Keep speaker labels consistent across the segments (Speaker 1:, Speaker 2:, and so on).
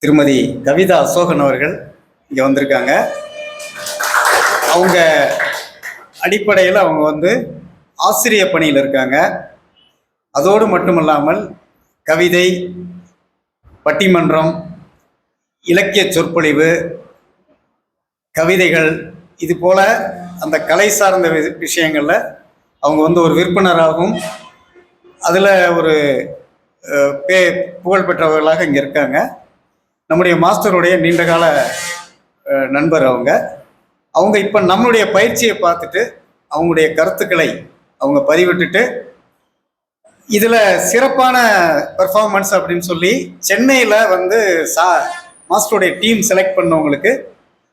Speaker 1: திருமதி கவிதா அசோகன் அவர்கள் இங்கே வந்திருக்காங்க. அவங்க அடிப்படையில் அவங்க ஆசிரிய பணியில் இருக்காங்க. அதோடு மட்டுமல்லாமல் கவிதை, பட்டிமன்றம், இலக்கிய சொற்பொழிவு, கவிதைகள் இது போல அந்த கலை சார்ந்த விஷயங்களில் அவங்க ஒரு விற்பனராகவும் அதில் ஒரு புகழ் பெற்றவர்களாக இங்கே இருக்காங்க. நம்முடைய மாஸ்டருடைய நீண்டகால நண்பர் அவங்க இப்போ நம்மளுடைய பயிற்சியை பார்த்துட்டு அவங்களுடைய கருத்துக்களை அவங்க பதிவிட்டுட்டு இதில் சிறப்பான பெர்ஃபார்மன்ஸ் அப்படின்னு சொல்லி சென்னையில் மாஸ்டருடைய டீம் செலக்ட் பண்ணவங்களுக்கு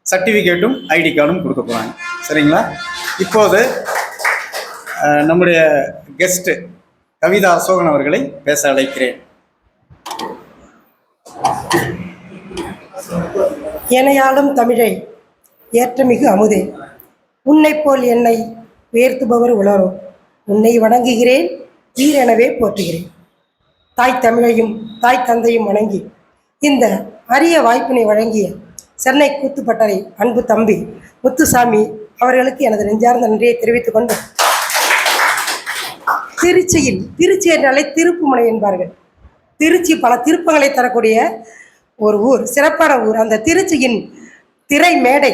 Speaker 1: சர்டிஃபிகேட்டும் ஐடி கார்டும் கொடுக்க போகிறாங்க. சரிங்களா? இப்போது நம்முடைய கெஸ்ட்டு கவிதா அசோகன் அவர்களை பேச அழைக்கிறேன்.
Speaker 2: எனையாளும் தமிழை ஏற்றமிகு அமுதே, உன்னை போல் என்னை உயர்த்துபவர் உலரோ, உன்னை வணங்குகிறேன், வீரெனவே போற்றுகிறேன். தாய் தமிழையும் தாய் தந்தையும் வணங்கி இந்த அரிய வாய்ப்பினை வழங்கிய சென்னை கூத்துப்பட்டறை அன்பு தம்பி முத்துசாமி அவர்களுக்கு எனது நெஞ்சார்ந்த நன்றியை தெரிவித்துக் கொண்டு, திருச்சி என்றாலே திருப்புமுனை என்பார்கள். திருச்சி பல திருப்பங்களை தரக்கூடிய ஒரு ஊர், சிறப்பான ஊர். அந்த திருச்சியின் திரை மேடை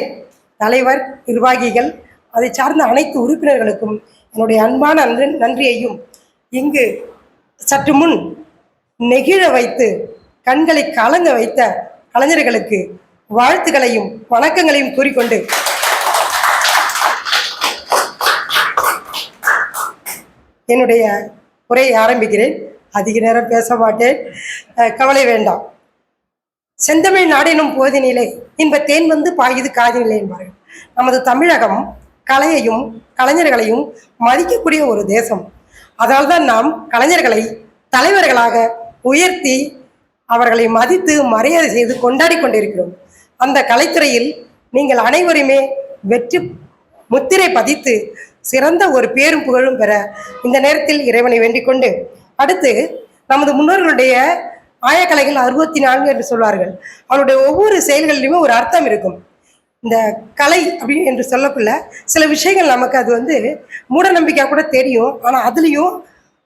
Speaker 2: தலைவர், நிர்வாகிகள், அதை சார்ந்த அனைத்து உறுப்பினர்களுக்கும் என்னுடைய அன்பான நன்றியையும், இங்கு சற்று முன் நெகிழ வைத்து கண்களை கலங்க வைத்த கலைஞர்களுக்கு வாழ்த்துக்களையும் வணக்கங்களையும் கூறிக்கொண்டு, என்னுடைய உரையை ஆரம்பிக்கிறேன். அதிக நேரம் பேச மாட்டேன், கவலை வேண்டாம். செந்தமிழ் நாடெனும் போதினிலே இன்ப தேன் பாயுது காதினிலே என்பார்கள். நமது தமிழகம் கலையையும் கலைஞர்களையும் மதிக்கக்கூடிய ஒரு தேசம். அதனால்தான் நாம் கலைஞர்களை தலைவர்களாக உயர்த்தி அவர்களை மதித்து மரியாதை செய்து கொண்டாடி கொண்டிருக்கிறோம். அந்த கலைத்துறையில் நீங்கள் அனைவருமே வெற்றி முத்திரை பதித்து சிறந்த ஒரு பேரும் புகழும் பெற இந்த நேரத்தில் இறைவனை வேண்டிக் கொண்டு, அடுத்து நமது முன்னோர்களுடைய ஆயக்கலைகள் 64 என்று சொல்வார்கள். அவருடைய ஒவ்வொரு செயல்களிலுமே ஒரு அர்த்தம் இருக்கும். இந்த கலை அப்படின்னு என்று சொல்லக்குள்ள சில விஷயங்கள் நமக்கு அது மூட நம்பிக்கையா கூட தெரியும். ஆனால் அதுலேயும்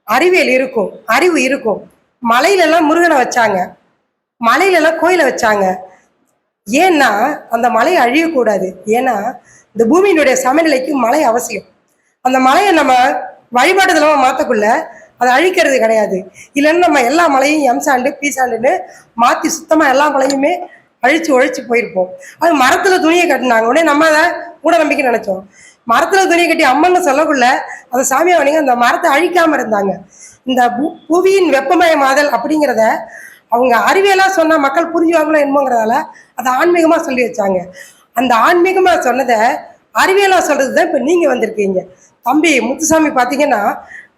Speaker 2: அறிவியல் இருக்கும், அறிவு இருக்கும். மலையிலெல்லாம் முருகனை வச்சாங்க, மலையிலெல்லாம் கோயிலை வச்சாங்க. ஏன்னா அந்த மலை அழியக்கூடாது. ஏன்னா இந்த பூமியினுடைய சமநிலைக்கு மலை அவசியம். அந்த மலையை நம்ம வழிபாடுதலமாக மாற்றக்குள்ள அதை அழிக்கிறது கிடையாது. இல்லைன்னு நம்ம எல்லா மலையும் எம்சாண்டு பீசாண்டுன்னு மாற்றி சுத்தமாக எல்லா மலையுமே ஒழிச்சு போயிருப்போம். அது மரத்தில் துணியை கட்டினாங்க. உடனே நம்ம அதை மூட நம்பிக்கை நினைச்சோம். மரத்தில் துணியை கட்டி அம்மன்னு சொல்லக்குள்ள அதை சாமியை வணிக அந்த மரத்தை அழிக்காமல் இருந்தாங்க. இந்த புவியின் வெப்பமயமாதல் அப்படிங்கிறத அவங்க அறிவியலாக சொன்னால் மக்கள் புரிஞ்சுவாங்களோ என்னமோங்கிறதால அதை ஆன்மீகமாக சொல்லி வச்சாங்க. அந்த ஆன்மீகமாக சொன்னதை அறிவியலாக சொல்கிறது தான் இப்போ நீங்கள் வந்திருக்கீங்க. தம்பி முத்துசாமி பார்த்தீங்கன்னா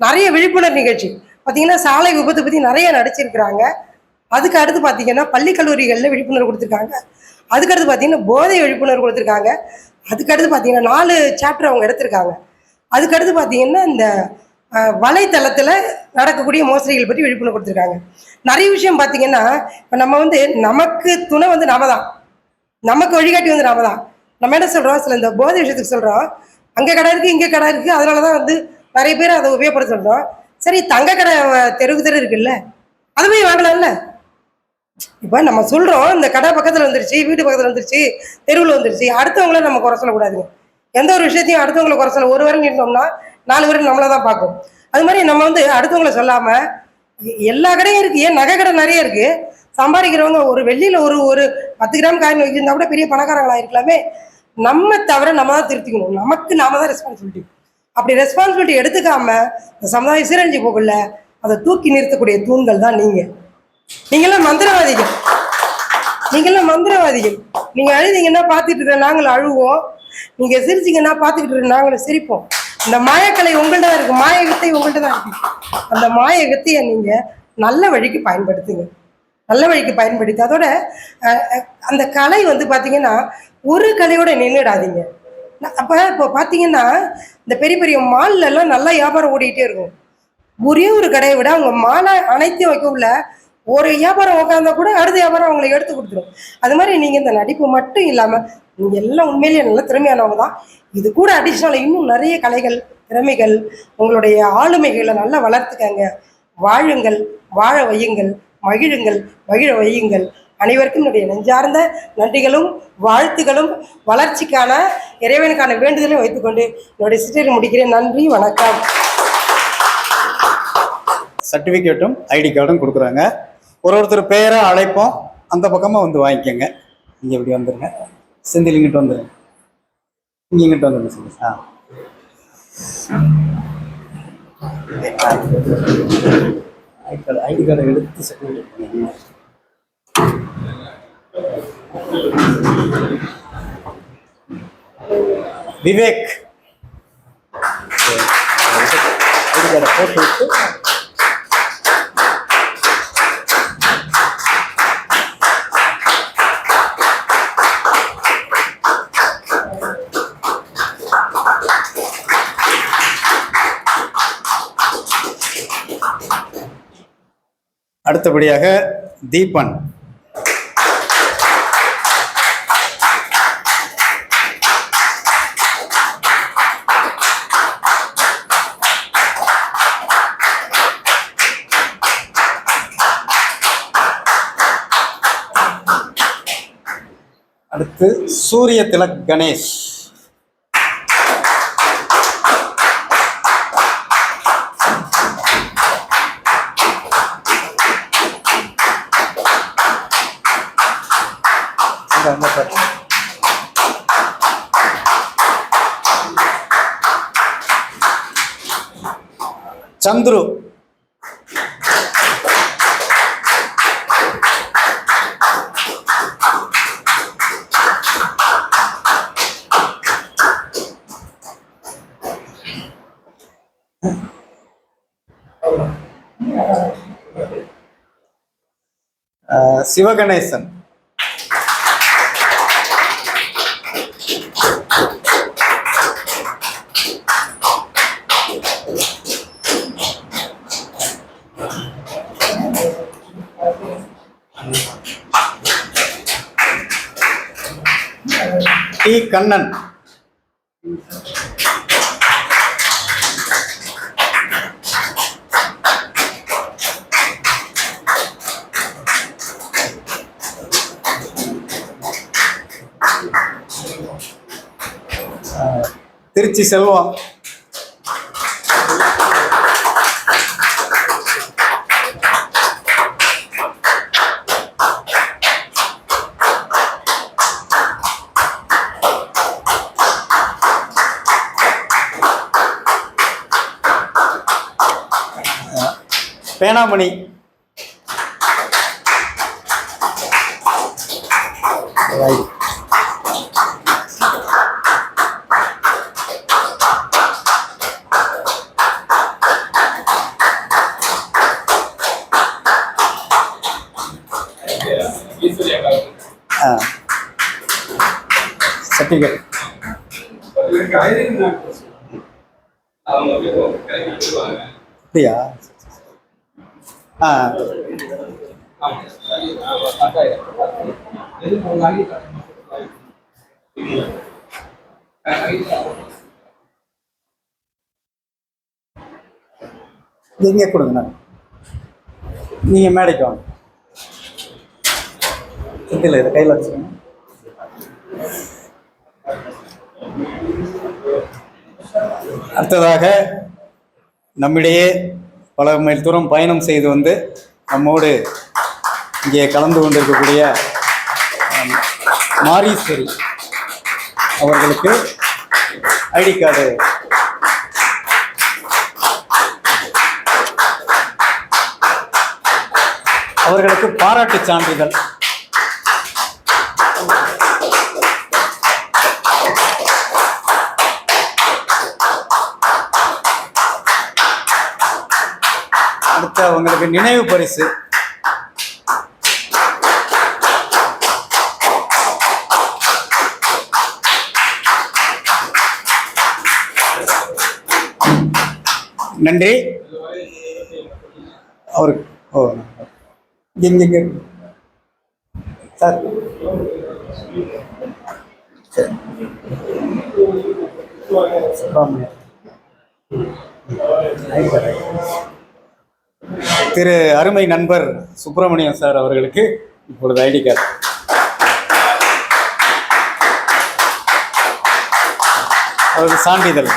Speaker 2: நிறைய விழிப்புணர்வு நிகழ்ச்சி பார்த்தீங்கன்னா சாலை விபத்து பற்றி நிறைய நடிச்சிருக்கிறாங்க. அதுக்கு அடுத்து பார்த்தீங்கன்னா பள்ளி கல்லூரிகளில் விழிப்புணர்வு கொடுத்துருக்காங்க. அதுக்கடுத்து பார்த்தீங்கன்னா போதை விழிப்புணர்வு கொடுத்துருக்காங்க. அதுக்கடுத்து பார்த்தீங்கன்னா 4 சாப்டர் அவங்க எடுத்திருக்காங்க. அதுக்கடுத்து பார்த்தீங்கன்னா இந்த வலைத்தளத்தில் நடக்கக்கூடிய மோசடிகள் பற்றி விழிப்புணர்வு கொடுத்துருக்காங்க. நிறைய விஷயம் பார்த்தீங்கன்னா இப்போ நம்ம நமக்கு துணை நாம தான், நமக்கு வழிகாட்டி நாம தான். நம்ம என்ன சொல்கிறோம், சில இந்த போதை விஷயத்துக்கு சொல்கிறோம், அங்கே கடை இருக்குது இங்கே கடை இருக்குது, அதனால தான் நிறைய பேர் அதை உபயோகப்படுத்த சொல்கிறோம். சரி, தங்க கடை தெரு இருக்குல்ல, அது போய் வாங்கலாம்ல. இப்போ நம்ம சொல்கிறோம் இந்த கடை பக்கத்தில் வந்துருச்சு, வீட்டு பக்கத்தில் வந்துருச்சு, தெருவில் வந்துருச்சு, அடுத்தவங்கள நம்ம குறை சொல்லக்கூடாதுங்க. எந்த ஒரு விஷயத்தையும் அடுத்தவங்களை குறை சொல்ல, ஒரு வாரம் நின்றோம்னா 4 பேரும் நம்மளை தான் பார்க்கும். அது மாதிரி நம்ம அடுத்தவங்களை சொல்லாமல் எல்லா கடையும் இருக்குது. ஏன் நகை கடை நிறைய இருக்குது. சம்பாதிக்கிறவங்க ஒரு வெள்ளியில் ஒரு 10 கிராம் காயின் வச்சுருந்தா கூட பெரிய பணக்காரங்களாக இருக்கலாமே. நம்ம தவிர நம்ம தான் திருத்திக்கணும். நமக்கு நாம தான் ரெஸ்பான்சிபிலிட்டி. அப்படி ரெஸ்பான்சிபிலிட்டி எடுத்துக்காம இந்த சமுதாயம் சீரழிஞ்சு போகல, அதை தூக்கி நிறுத்தக்கூடிய தூண்கள் தான் நீங்களாம் மந்திரவாதிகள். நீங்கள் அழுதிங்கன்னா பார்த்துட்டு இருக்க நாங்களும் அழுவோம், நீங்கள் சிரிச்சிங்கன்னா பார்த்துக்கிட்டு இருக்க நாங்களும் சிரிப்போம். இந்த மாயக்கலை உங்கள்கிட்ட தான் இருக்குது, மாய வித்தை உங்கள்கிட்ட தான் இருக்குது. அந்த மாய வித்தையை நீங்கள் நல்ல வழிக்கு பயன்படுத்துங்க, நல்ல வழிக்கு பயன்படுத்தி அதோட அந்த கலை பார்த்தீங்கன்னா ஒரு கலையோட நின்றுடாதீங்க. அப்போ இப்போ பார்த்தீங்கன்னா இந்த பெரிய பெரிய மால்லெல்லாம் நல்லா வியாபாரம் ஓடிக்கிட்டே இருக்கும். ஒரே ஒரு கடையை விட அவங்க மாலை அனைத்தையும் வைக்கக்குள்ள ஒரு வியாபாரம் உட்காந்தா கூட அடுத்த வியாபாரம் அவங்களை எடுத்து கொடுத்துரும். அது மாதிரி நீங்கள் இந்த நடிப்பு மட்டும் இல்லாமல் நீங்கள் எல்லாம் உண்மையிலேயே நல்ல திறமையானவங்க தான். இது கூட அடிஷ்னலாக இன்னும் நிறைய கலைகள், திறமைகள், உங்களுடைய ஆளுமைகளை நல்லா வளர்த்துக்கங்க. வாழுங்கள், வாழ வையுங்கள், மகிழுங்கள், மகிழ வையுங்கள். அனைவருக்கும் என்னுடைய நெஞ்சார்ந்த நன்றிகளும் வாழ்த்துகளும் வளர்ச்சிக்கான இறைவனுக்கான வேண்டுதலையும் வைத்துக்கொண்டு என்னுடைய சிற்றரை முடிக்கிறேன். நன்றி, வணக்கம்.
Speaker 1: சர்டிஃபிகேட்டும் ஐடி கார்டும் கொடுக்குறாங்க. ஒருத்தர் பெயராக அழைப்போம், அந்த பக்கமாக வந்து வாங்கிக்கோங்க. இங்கே இப்படி வந்துடுங்க, செந்தில் இங்கிட்டு வந்துடுங்க, இங்கே இங்கிட்டு வந்துடுங்க செந்தில். ஐடி கார்டை எடுத்து சர்டிஃபிகேட் பண்ணிக்கோங்க. விவேக் ஐடி கார்டை போட்டு விட்டு அடுத்தபடியாக தீபன். அடுத்து சூரிய திலக் கணேஷ். சந்துரு. சிவகணேசன். டி கண்ணன். திருச்சி செல்வம். பேனாமணி. சர்டிஃபிகேட். அப்படியா? எங்கே கொடுங்க, நீங்கள் மேடைக்கு வாங்க. இல்லை இதை கையில் வச்சுக்கோங்க. அடுத்ததாக நம்மிடையே பல மைல் தூரம் பயணம் செய்து வந்து நம்மோடு இங்கே கலந்து கொண்டிருக்கக்கூடிய மாரீஸ்வரி அவர்களுக்கு ஐடி கார்டு அவர்களுக்கு பாராட்டு சான்றிதழ். அடுத்து அவங்களுக்கு நினைவு பரிசு. நன்றி. அவருக்கு இங்கே சார். சரி. சுப்பிரமணியன். திரு அருமை நண்பர் சுப்பிரமணியம் சார் அவர்களுக்கு இப்பொழுது ஐடி கார்டு. அவரது சான்றிதழ்.